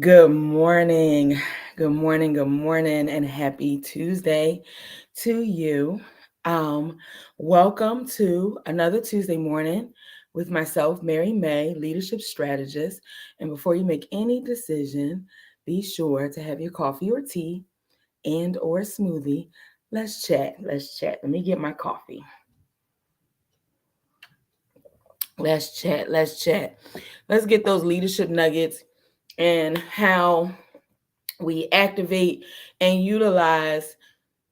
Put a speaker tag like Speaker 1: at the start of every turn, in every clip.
Speaker 1: Good morning. Good morning. Good morning, and happy Tuesday to you. Um, Welcome to another Tuesday morning with myself, May Leadership Strategist. And before you make any decision, be sure to have your coffee or tea and or smoothie. Let's chat. Let's chat. Let me get my coffee. Let's chat. Let's chat. Let's get those leadership nuggets and how we activate and utilize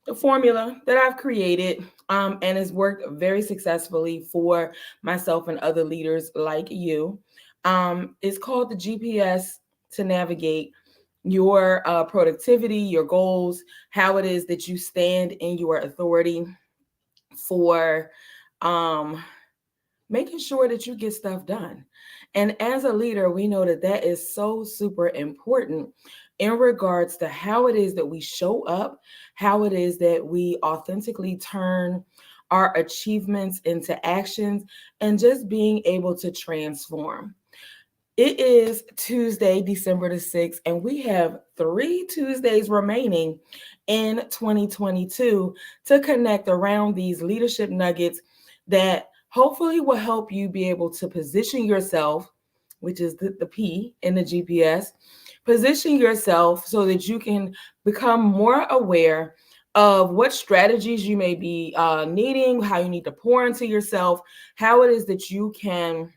Speaker 1: the formula that I've created, and has worked very successfully for myself and other leaders like you. It's called the GPS to navigate your productivity, your goals, how it is that you stand in your authority for um, making sure that you get stuff done. And as a leader, we know that that is so super important in regards to how it is that we show up, how it is that we authentically turn our achievements into actions, and just being able to transform. It is Tuesday, December the 6th, and we have 3 Tuesdays remaining in 2022 to connect around these leadership nuggets that hopefully will help you be able to position yourself, which is the P in the GPS, position yourself so that you can become more aware of what strategies you may be needing, how you need to pour into yourself, how it is that you can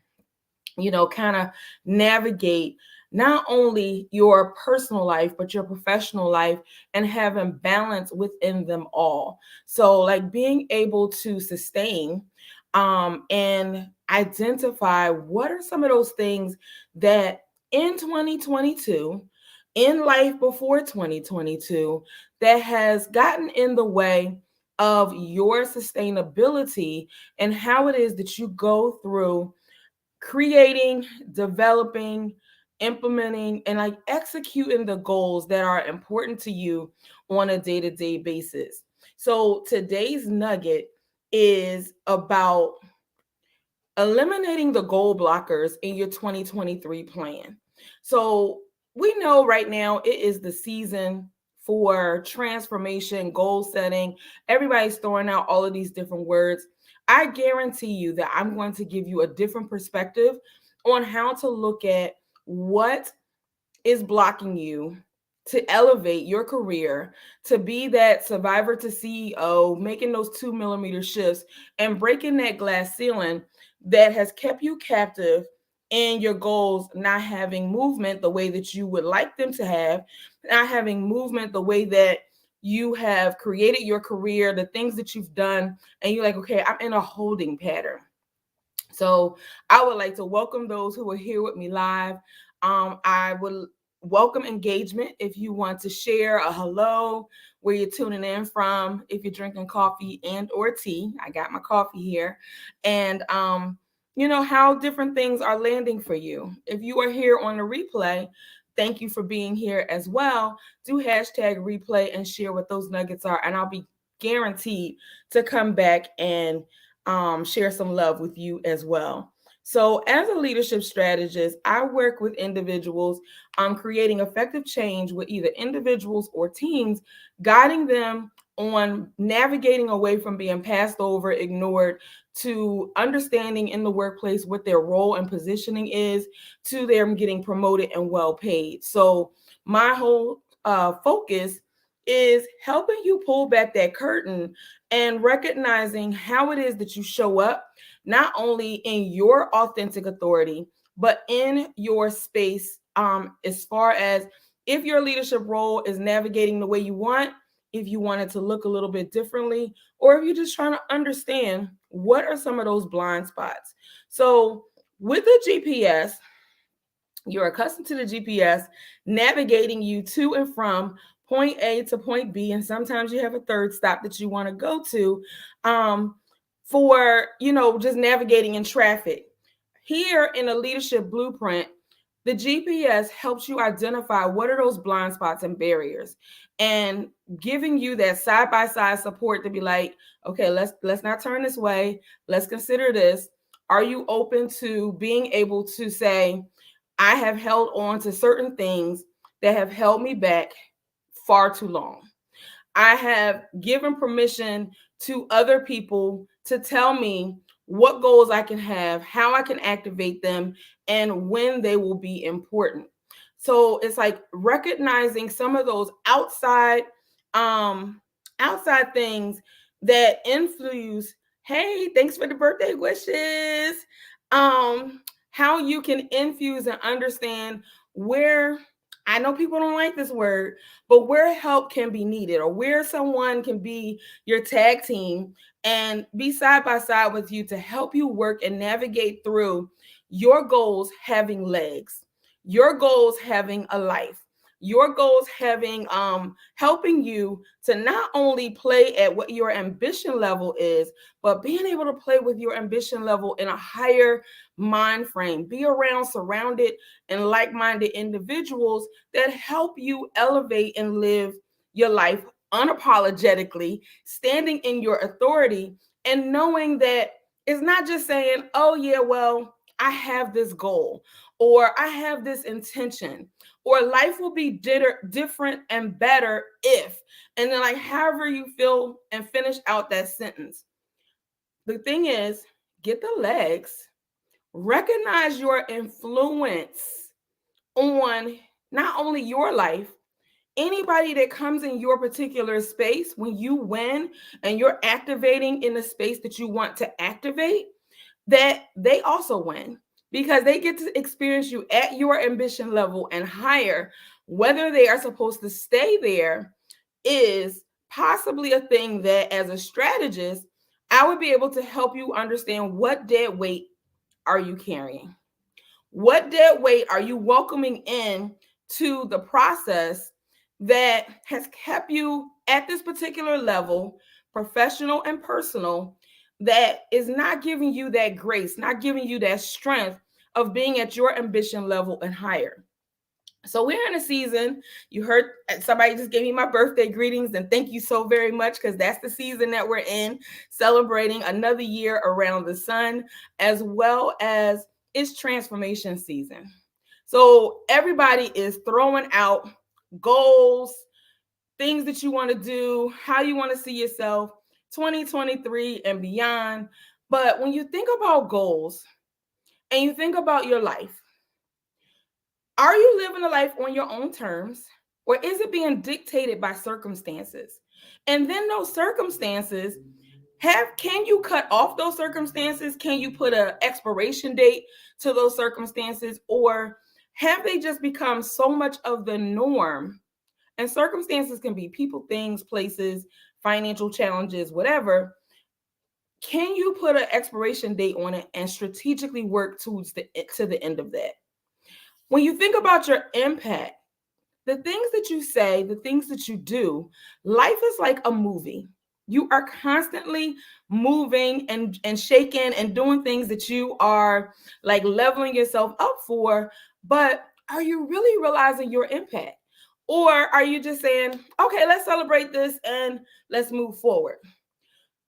Speaker 1: kind of navigate not only your personal life, but your professional life and having balance within them all. So, like being able to sustain and identify what are some of those things that in 2022, in life before 2022, that has gotten in the way of your sustainability and how it is that you go through creating, developing, implementing, and like executing the goals that are important to you on a day to day basis. So today's nugget is about eliminating the goal blockers in your 2023 plan. So we know right now it is the season for transformation, goal setting. Everybody's throwing out all of these different words. I guarantee you that I'm going to give you a different perspective on how to look at what is blocking you to elevate your career, to be that survivor to CEO, making those 2 millimeter shifts and breaking that glass ceiling that has kept you captive in your goals, not having movement the way that you would like them to have, not having movement the way that you have created your career, the things that you've done, and you're like, okay, I'm in a holding pattern. So I would like to welcome those who are here with me live. I would welcome engagement if you want to share a hello, where you're tuning in from, if you're drinking coffee and or tea. I got my coffee here. And how different things are landing for you. If you are here on the replay, thank you for being here as well. Do hashtag replay and share what those nuggets are, and I'll be guaranteed to come back and share some love with you as well. So, as a leadership strategist, I work with individuals creating effective change with either individuals or teams, guiding them on navigating away from being passed over, ignored, to understanding in the workplace what their role and positioning is, to them getting promoted and well paid. So, my whole focus is helping you pull back that curtain and recognizing how it is that you show up, not only in your authentic authority, but in your space, as far as if your leadership role is navigating the way you want, if you want it to look a little bit differently, or if you're just trying to understand what are some of those blind spots. So with the GPS, you're accustomed to the GPS navigating you to and from point A to point B, and sometimes you have a third stop that you want to go to, for just navigating in traffic. Here in a leadership blueprint, the GPS helps you identify what are those blind spots and barriers, and giving you that side by side support to be like, okay, let's not turn this way. Let's consider this. Are you open to being able to say, I have held on to certain things that have held me back far too long. I have given permission to other people to tell me what goals I can have, how I can activate them, and when they will be important. So it's like recognizing some of those um outside things that influence, hey, thanks for the birthday wishes. How you can infuse and understand where, I know people don't like this word, but where help can be needed, or where someone can be your tag team and be side by side with you to help you work and navigate through your goals having legs, your goals having a life, your goals having helping you to not only play at what your ambition level is, but being able to play with your ambition level in a higher mind frame, be around, surrounded and like-minded individuals that help you elevate and live your life unapologetically, standing in your authority and knowing that it's not just saying, oh yeah, well, I have this goal, or I have this intention, or life will be different and better if, and then like however you feel and finish out that sentence. The thing is, get the legs, recognize your influence on not only your life, anybody that comes in your particular space. When you win and you're activating in the space that you want to activate, that they also win, because they get to experience you at your ambition level and higher. Whether they are supposed to stay there is possibly a thing that, as a strategist, I would be able to help you understand what dead weight are you carrying? What dead weight are you welcoming in to the process that has kept you at this particular level, professional and personal, that is not giving you that grace, not giving you that strength of being at your ambition level and higher? So we're in a season. You heard somebody just gave me my birthday greetings, and thank you so very much, because that's the season that we're in, celebrating another year around the sun, as well as it's transformation season. So everybody is throwing out goals, things that you want to do, how you want to see yourself 2023 and beyond. But when you think about goals and you think about your life, are you living a life on your own terms, or is it being dictated by circumstances? And then those circumstances, can you cut off those circumstances? Can you put an expiration date to those circumstances? Or have they just become so much of the norm? And circumstances can be people, things, places, financial challenges, whatever. Can you put an expiration date on it and strategically work to the end of that? When you think about your impact, the things that you say, the things that you do, life is like a movie. You are constantly moving and shaking and doing things that you are like leveling yourself up for. But are you really realizing your impact? Or are you just saying, okay, let's celebrate this and let's move forward?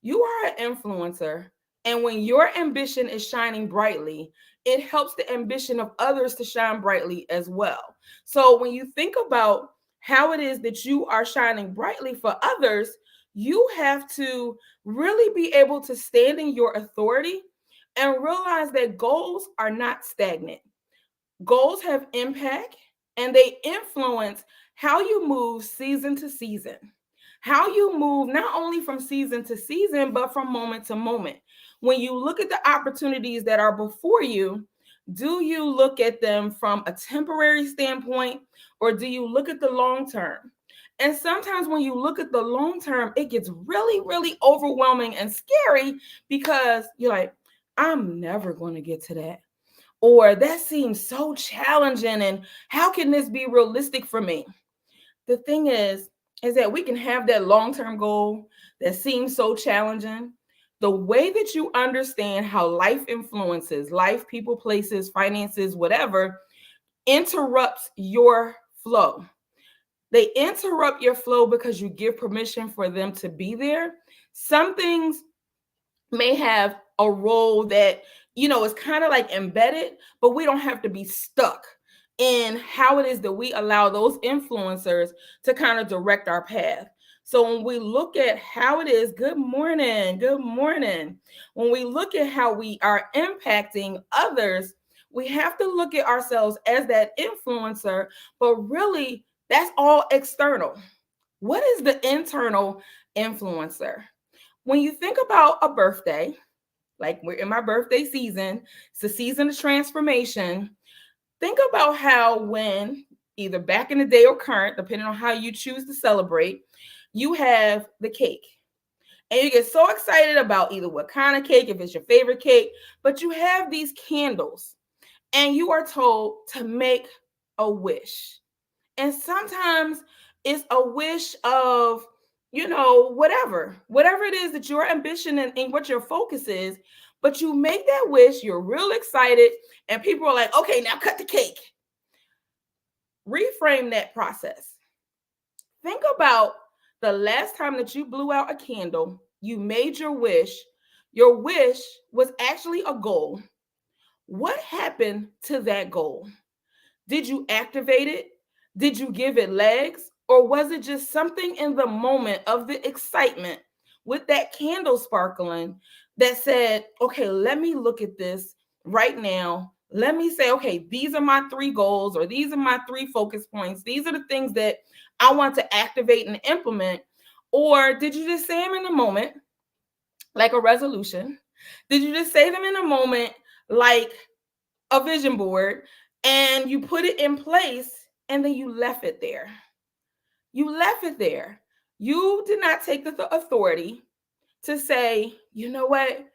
Speaker 1: You are an influencer. And when your ambition is shining brightly, it helps the ambition of others to shine brightly as well. So when you think about how it is that you are shining brightly for others, you have to really be able to stand in your authority and realize that goals are not stagnant. Goals have impact, and they influence how you move season to season, how you move not only from season to season, but from moment to moment. When you look at the opportunities that are before you, do you look at them from a temporary standpoint, or do you look at the long term? And sometimes when you look at the long term, it gets really, really overwhelming and scary, because you're like, I'm never going to get to that. Or that seems so challenging, and how can this be realistic for me? The thing is that we can have that long-term goal that seems so challenging. The way that you understand how life influences life, people, places, finances, whatever, interrupts your flow. They interrupt your flow because you give permission for them to be there. Some things may have a role that, is kind of like embedded, but we don't have to be stuck in how it is that we allow those influencers to kind of direct our path. So when we look at how it is, good morning. When we look at how we are impacting others, we have to look at ourselves as that influencer, but really that's all external. What is the internal influencer? When you think about a birthday, like we're in my birthday season, it's a season of transformation. Think about how when either back in the day or current, depending on how you choose to celebrate, you have the cake. And you get so excited about either what kind of cake, if it's your favorite cake, but you have these candles and you are told to make a wish. And sometimes it's a wish of, whatever it is that your ambition and what your focus is, but you make that wish, you're real excited, and people are like, okay, now cut the cake. Reframe that process. Think about the last time that you blew out a candle, you made your wish. Your wish was actually a goal. What happened to that goal? Did you activate it? Did you give it legs? Or was it just something in the moment of the excitement with that candle sparkling that said, okay, let me look at this right now. Let me say, okay, these are my 3 goals, or these are my 3 focus points. These are the things that I want to activate and implement. Or did you just say them in the moment, like a resolution? Did you just say them in a moment, like a vision board, and you put it in place and then you left it there? You left it there. You did not take the authority to say, you know what?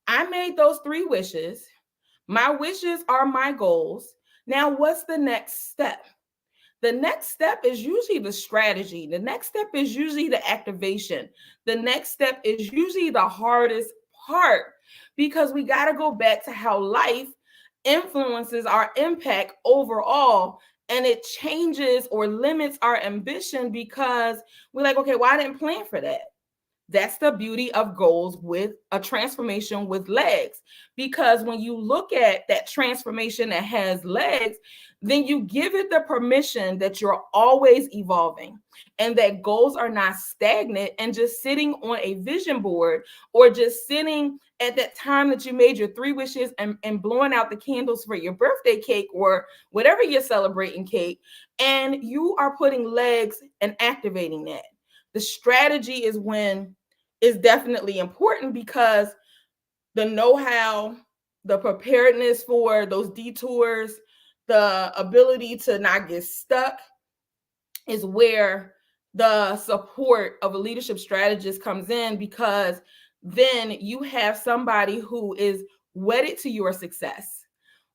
Speaker 1: I made those 3 wishes. My wishes are my goals. Now, what's the next step? The next step is usually the strategy. The next step is usually the activation. The next step is usually the hardest part, because we got to go back to how life influences our impact overall, and it changes or limits our ambition because we're like, okay, well, I didn't plan for that. That's the beauty of goals with a transformation with legs. Because when you look at that transformation that has legs, then you give it the permission that you're always evolving and that goals are not stagnant and just sitting on a vision board, or just sitting at that time that you made your 3 wishes and blowing out the candles for your birthday cake or whatever you're celebrating cake. And you are putting legs and activating that. The strategy is definitely important, because the know-how, the preparedness for those detours, the ability to not get stuck is where the support of a leadership strategist comes in, because then you have somebody who is wedded to your success,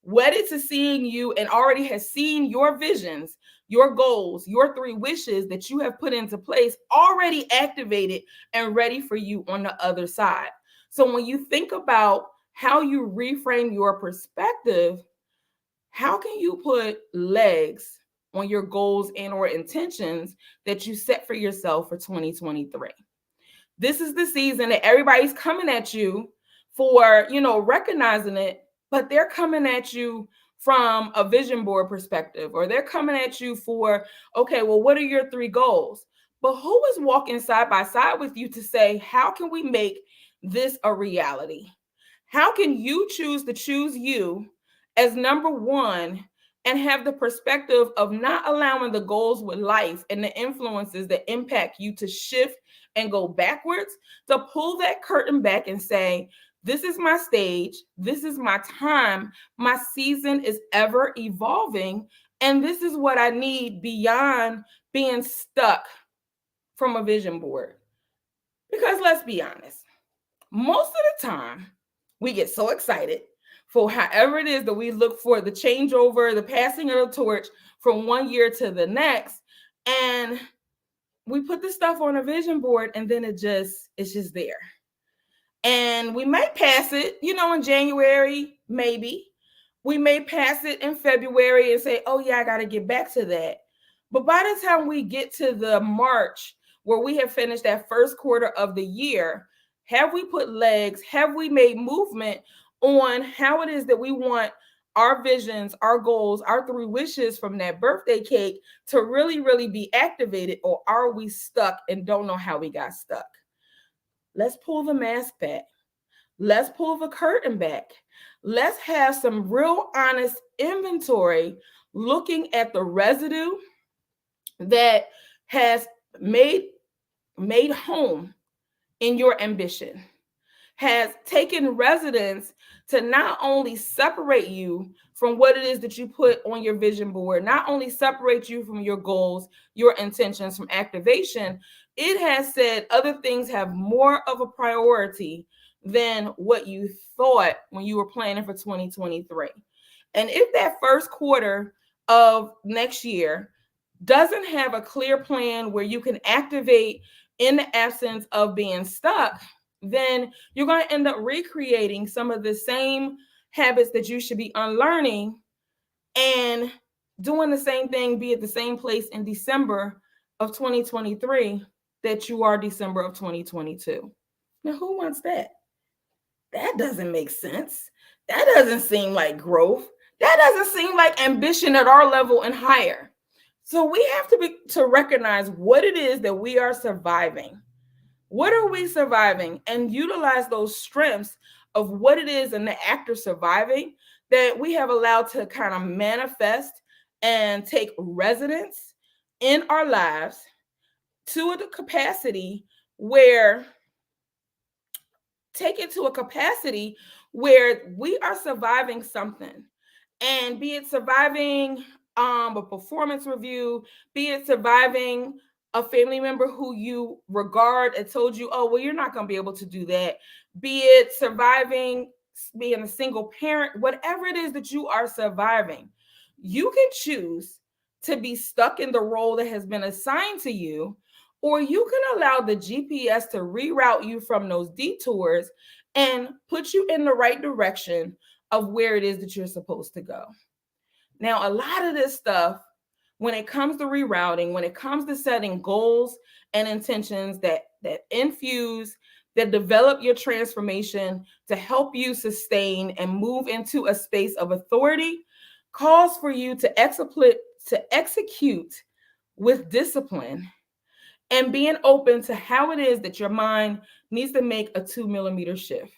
Speaker 1: wedded to seeing you, and already has seen your visions, your goals, your 3 wishes that you have put into place, already activated and ready for you on the other side. So when you think about how you reframe your perspective, how can you put legs on your goals and or intentions that you set for yourself for 2023? This is the season that everybody's coming at you for, recognizing it, but they're coming at you from a vision board perspective, or they're coming at you for, okay, well, what are your 3 goals? But who is walking side by side with you to say, how can we make this a reality? How can you choose to choose you as number 1 and have the perspective of not allowing the goals with life and the influences that impact you to shift and go backwards, to pull that curtain back and say, this is my stage, this is my time, my season is ever evolving, and this is what I need beyond being stuck from a vision board. Because let's be honest, most of the time we get so excited for however it is that we look for the changeover, the passing of the torch from one year to the next, and we put the stuff on a vision board, and then it's just there. And we may pass it, in January, maybe. We may pass it in February and say, oh yeah, I got to get back to that. But by the time we get to the March, where we have finished that first quarter of the year, have we put legs? Have we made movement on how it is that we want our visions, our goals, our 3 wishes from that birthday cake to really, really be activated? Or are we stuck and don't know how we got stuck? Let's pull the mask back. Let's pull the curtain back. Let's have some real honest inventory looking at the residue that has made home in your ambition, has taken residence to not only separate you from what it is that you put on your vision board, not only separate you from your goals, your intentions, from activation, it has said other things have more of a priority than what you thought when you were planning for 2023. And if that first quarter of next year doesn't have a clear plan where you can activate in the absence of being stuck, then you're going to end up recreating some of the same habits that you should be unlearning and doing the same thing, be at the same place in December of 2023 that you are December of 2022. Now, who wants that? That doesn't make sense. That doesn't seem like growth. That doesn't seem like ambition at our level and higher. So we have to recognize what it is that we are surviving. What are we surviving? And utilize those strengths of what it is in the act of surviving that we have allowed to kind of manifest and take residence in our lives to a capacity where we are surviving something. And be it surviving a performance review, be it surviving a family member who you regard and told you, oh, well, you're not going to be able to do that. Be it surviving being a single parent, whatever it is that you are surviving, you can choose to be stuck in the role that has been assigned to you, or you can allow the GPS to reroute you from those detours and put you in the right direction of where it is that you're supposed to go. Now, a lot of this stuff, when it comes to rerouting, when it comes to setting goals and intentions that infuse, that develop your transformation to help you sustain and move into a space of authority, calls for you to execute with discipline and being open to how it is that your mind needs to make a 2-millimeter shift.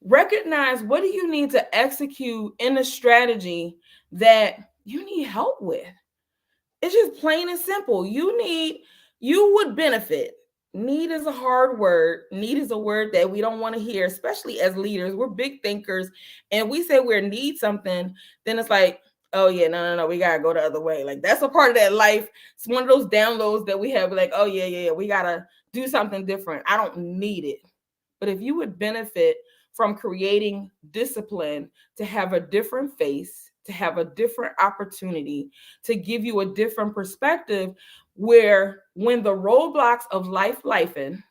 Speaker 1: Recognize what do you need to execute in a strategy that you need help with. It's just plain and simple. You would benefit. Need is a hard word. Need is a word that we don't want to hear, especially as leaders. We're big thinkers, and we say we need something, then it's like, oh yeah, no, we gotta go the other way. Like that's a part of that life. It's one of those downloads that we have, like, oh yeah, we gotta do something different. I don't need it. But if you would benefit from creating discipline to have a different face, to have a different opportunity, to give you a different perspective, where when the roadblocks of lifing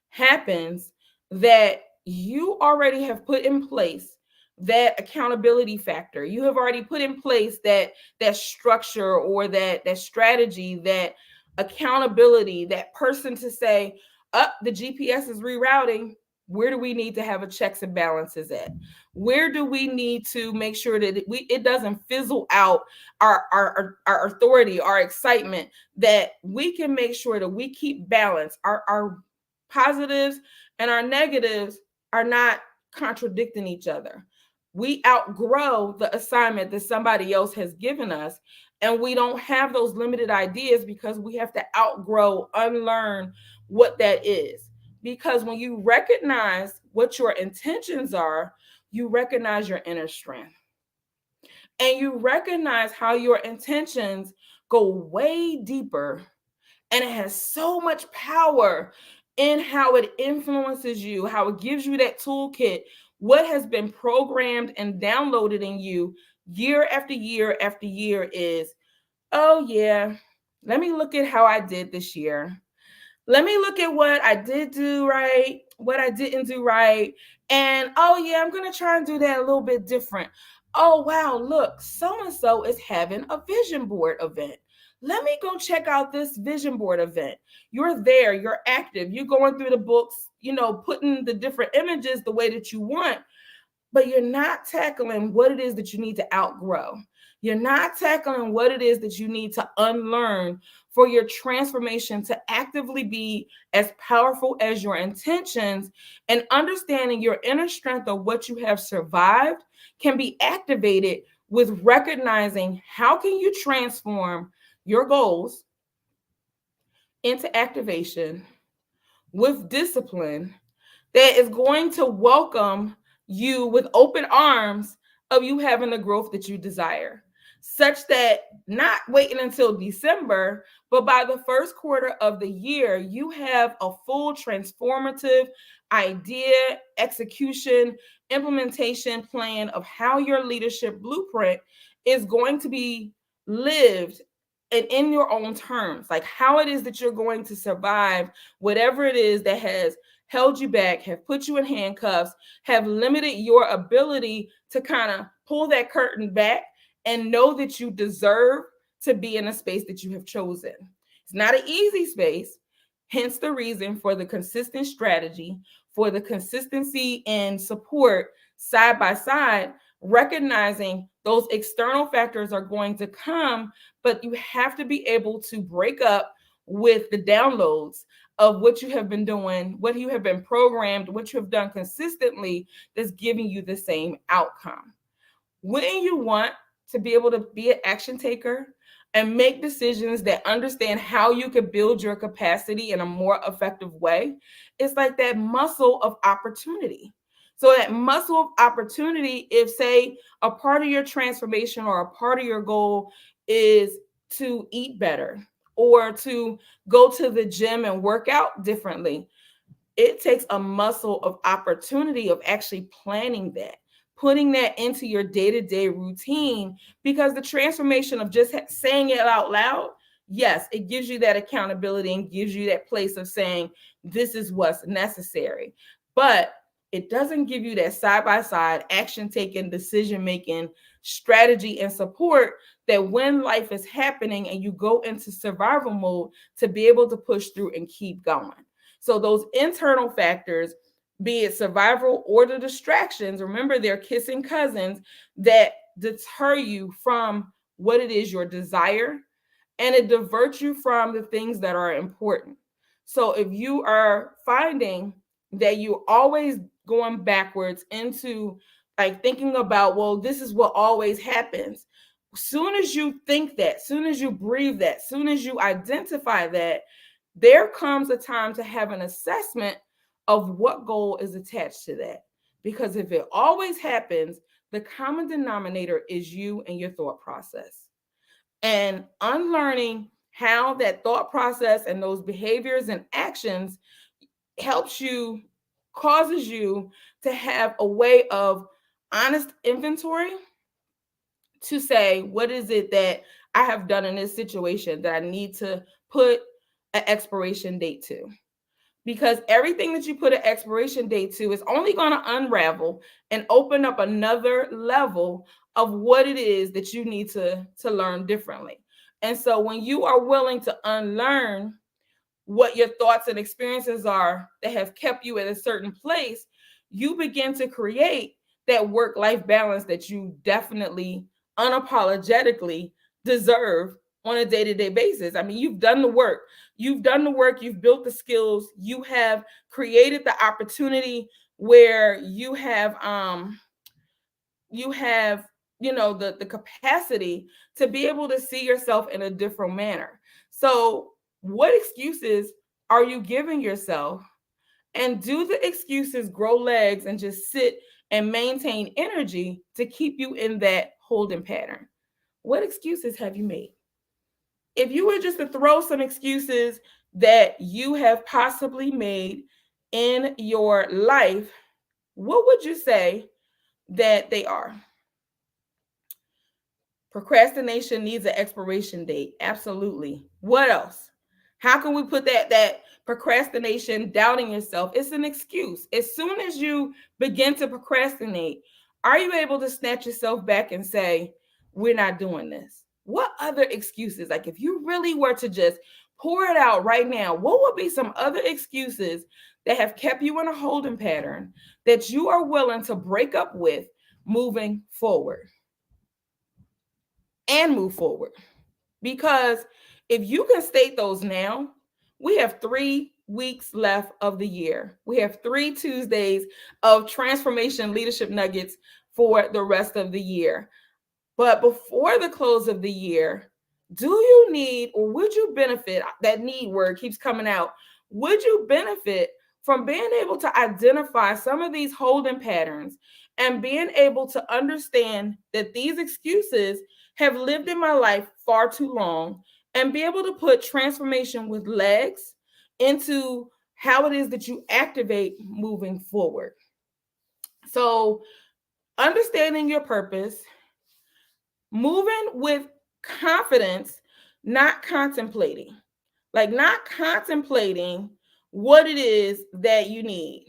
Speaker 1: happens, that you already have put in place that accountability factor. You have already put in place that structure or that strategy, that accountability, that person to say, the GPS is rerouting. Where do we need to have a checks and balances at? Where do we need to make sure that it doesn't fizzle out our authority, our excitement, that we can make sure that we keep balance. Our positives and our negatives are not contradicting each other. We outgrow the assignment that somebody else has given us, and we don't have those limited ideas because we have to outgrow, unlearn what that is. Because when you recognize what your intentions are, you recognize your inner strength. And you recognize how your intentions go way deeper. And it has so much power in how it influences you, how it gives you that toolkit, what has been programmed and downloaded in you year after year after year is, oh yeah, let me look at how I did this year. Let me look at what I did do right, what I didn't do right. And oh yeah, I'm going to try and do that a little bit different. Oh wow, look, so-and-so is having a vision board event. Let me go check out this vision board event. You're there, you're active, you're going through the books, putting the different images the way that you want. but you're not tackling what it is that you need to outgrow. You're not tackling what it is that you need to unlearn for your transformation to actively be as powerful as your intentions, and understanding your inner strength of what you have survived can be activated with recognizing how can you transform your goals into activation with discipline that is going to welcome you with open arms of you having the growth that you desire, such that not waiting until December, but by the first quarter of the year, you have a full transformative idea, execution, implementation plan of how your leadership blueprint is going to be lived and in your own terms, like how it is that you're going to survive whatever it is that has held you back, have put you in handcuffs, have limited your ability to kind of pull that curtain back and know that you deserve to be in a space that you have chosen. It's not an easy space, hence the reason for the consistent strategy, for the consistency and support side by side, recognizing those external factors are going to come, but you have to be able to break up with the downloads of what you have been doing, what you have been programmed, what you have done consistently that's giving you the same outcome. Wouldn't you want to be able to be an action taker and make decisions that understand how you could build your capacity in a more effective way? It's like that muscle of opportunity. So that muscle of opportunity, if say a part of your transformation or a part of your goal is to eat better or to go to the gym and work out differently, it takes a muscle of opportunity of actually planning that, putting that into your day-to-day routine, because the transformation of just saying it out loud, yes, it gives you that accountability and gives you that place of saying, this is what's necessary. But it doesn't give you that side-by-side action-taking, decision-making strategy and support that when life is happening and you go into survival mode to be able to push through and keep going. So those internal factors, be it survival or the distractions, remember they're kissing cousins that deter you from what it is your desire, and it diverts you from the things that are important. So if you are finding that you're always going backwards into like thinking about, well, this is what always happens. Soon as you think that, soon as you breathe that, soon as you identify that, there comes a time to have an assessment of what goal is attached to that. Because if it always happens, the common denominator is you and your thought process. And unlearning how that thought process and those behaviors and actions helps you, causes you to have a way of honest inventory to say, what is it that I have done in this situation that I need to put an expiration date to? Because everything that you put an expiration date to is only going to unravel and open up another level of what it is that you need to learn differently. And so when you are willing to unlearn what your thoughts and experiences are that have kept you at a certain place, you begin to create that work-life balance that you definitely unapologetically deserve on a day-to-day basis. I mean, you've done the work. You've built the skills, you have created the opportunity where you have the capacity to be able to see yourself in a different manner. So what excuses are you giving yourself? And do the excuses grow legs and just sit and maintain energy to keep you in that holding pattern? What excuses have you made? If you were just to throw some excuses that you have possibly made in your life, what would you say that they are? Procrastination needs an expiration date. Absolutely. What else? How can we put that procrastination, doubting yourself? It's an excuse. As soon as you begin to procrastinate, are you able to snatch yourself back and say, we're not doing this? What other excuses? Like if you really were to just pour it out right now, what would be some other excuses that have kept you in a holding pattern that you are willing to break up with moving forward and move forward. Because if you can state those now, we have 3 weeks left of the year. We have 3 Tuesdays of transformation leadership nuggets for the rest of the year. But before the close of the year, do you need or would you benefit? That need word keeps coming out. Would you benefit from being able to identify some of these holding patterns and being able to understand that these excuses have lived in my life far too long, and be able to put transformation with legs into how it is that you activate moving forward? So, understanding your purpose, moving with confidence, not contemplating, like not contemplating what it is that you need,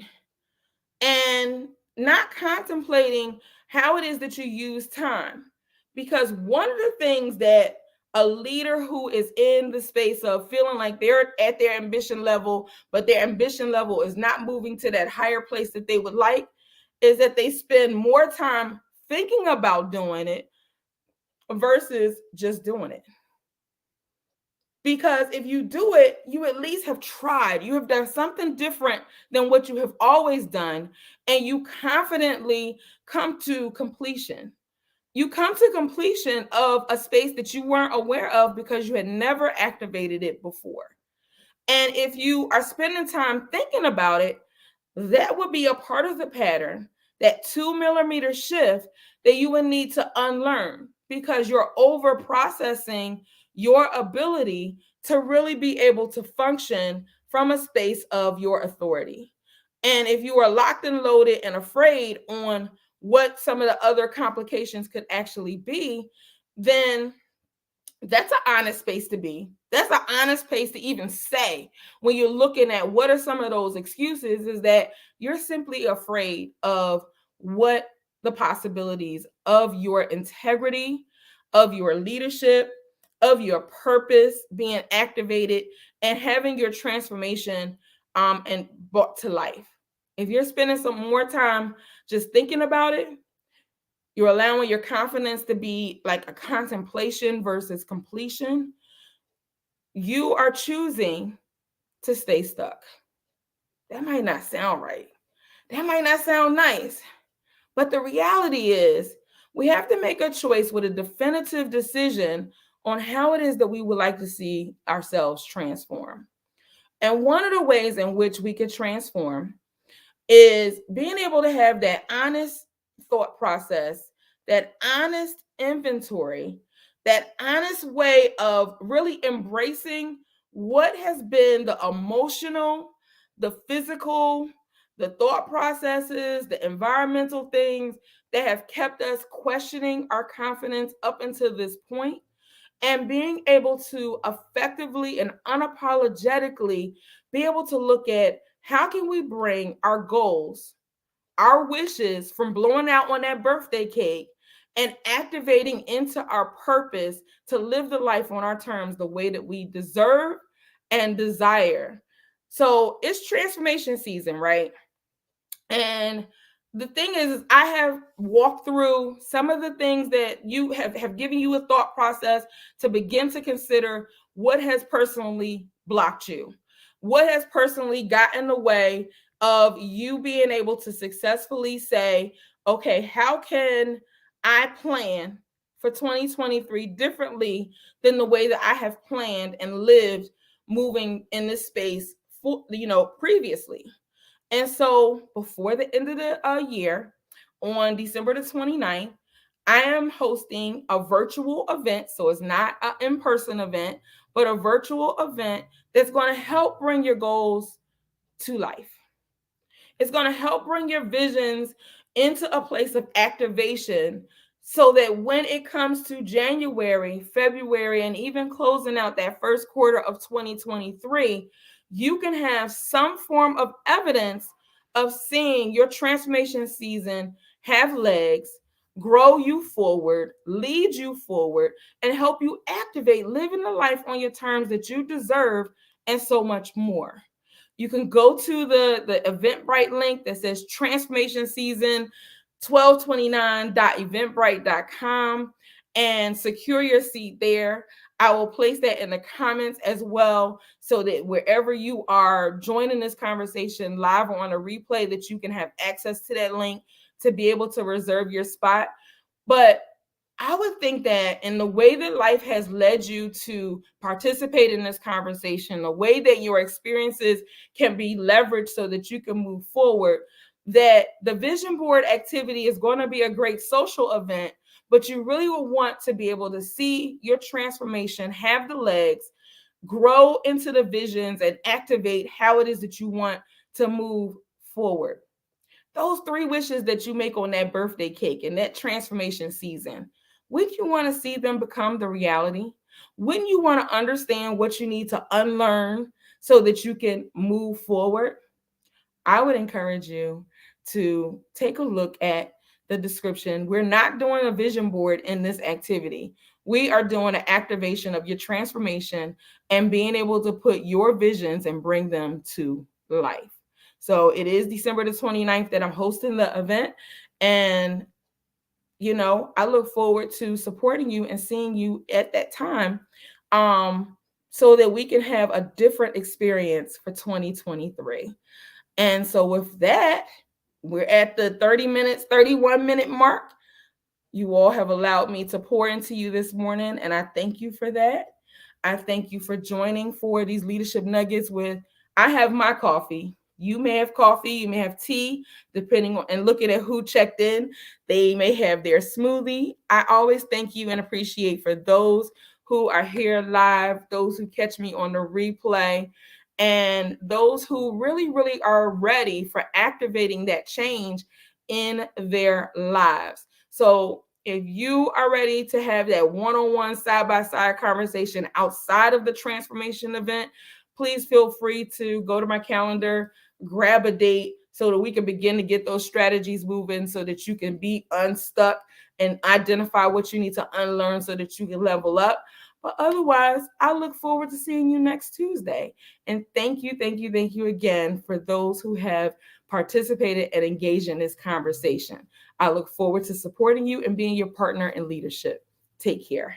Speaker 1: and not contemplating how it is that you use time. Because one of the things that a leader who is in the space of feeling like they're at their ambition level, but their ambition level is not moving to that higher place that they would like, is that they spend more time thinking about doing it versus just doing it. Because if you do it, you at least have tried. You have done something different than what you have always done, and you confidently come to completion. You come to completion of a space that you weren't aware of because you had never activated it before. And if you are spending time thinking about it, that would be a part of the pattern, that 2 millimeter shift that you would need to unlearn, because you're over processing your ability to really be able to function from a space of your authority. And if you are locked and loaded and afraid on what some of the other complications could actually be, then that's an honest space to be. That's an honest place to even say, when you're looking at what are some of those excuses, is that you're simply afraid of what the possibilities of your integrity, of your leadership, of your purpose being activated and having your transformation and brought to life. If you're spending some more time just thinking about it, you're allowing your confidence to be like a contemplation versus completion, you are choosing to stay stuck. That might not sound right. That might not sound nice. But the reality is, we have to make a choice with a definitive decision on how it is that we would like to see ourselves transform. And one of the ways in which we can transform is being able to have that honest thought process, that honest inventory, that honest way of really embracing what has been the emotional, the physical, the thought processes, the environmental things that have kept us questioning our confidence up until this point, and being able to effectively and unapologetically be able to look at how can we bring our goals, our wishes from blowing out on that birthday cake and activating into our purpose to live the life on our terms the way that we deserve and desire. So it's transformation season, right? And the thing is, I have walked through some of the things that you have given you a thought process to begin to consider what has personally blocked you, what has personally gotten in the way of you being able to successfully say, okay, how can I plan for 2023 differently than the way that I have planned and lived moving in this space previously? And so before the end of the year, on December the 29th, I am hosting a virtual event. So it's not an in-person event, but a virtual event that's going to help bring your goals to life. It's going to help bring your visions into a place of activation, so that when it comes to January, February, and even closing out that first quarter of 2023, you can have some form of evidence of seeing your transformation season have legs, grow you forward, lead you forward, and help you activate living the life on your terms that you deserve, and so much more. You can go to the Eventbrite link that says Transformation Season 1229.eventbrite.com and secure your seat there. I will place that in the comments as well, so that wherever you are joining this conversation live or on a replay, that you can have access to that link to be able to reserve your spot. But I would think that in the way that life has led you to participate in this conversation, the way that your experiences can be leveraged so that you can move forward, that the vision board activity is going to be a great social event, but you really will want to be able to see your transformation, have the legs, grow into the visions, and activate how it is that you want to move forward. Those 3 wishes that you make on that birthday cake and that transformation season, wouldn't you want to see them become the reality? Wouldn't you want to understand what you need to unlearn so that you can move forward? I would encourage you to take a look at the description. We're not doing a vision board in this activity. We are doing an activation of your transformation and being able to put your visions and bring them to life. So it is December the 29th that I'm hosting the event. And, I look forward to supporting you and seeing you at that time, so that we can have a different experience for 2023. And so with that, we're at the 31-minute mark. You all have allowed me to pour into you this morning, and I thank you for that. I thank you for joining for these leadership nuggets I have my coffee. You may have coffee, you may have tea, depending on, and looking at who checked in, they may have their smoothie. I always thank you and appreciate for those who are here live, those who catch me on the replay, and those who really, really are ready for activating that change in their lives. So if you are ready to have that one-on-one, side-by-side conversation outside of the transformation event, please feel free to go to my calendar, grab a date so that we can begin to get those strategies moving so that you can be unstuck and identify what you need to unlearn so that you can level up. But otherwise, I look forward to seeing you next Tuesday. And thank you again for those who have participated and engaged in this conversation. I look forward to supporting you and being your partner in leadership. Take care.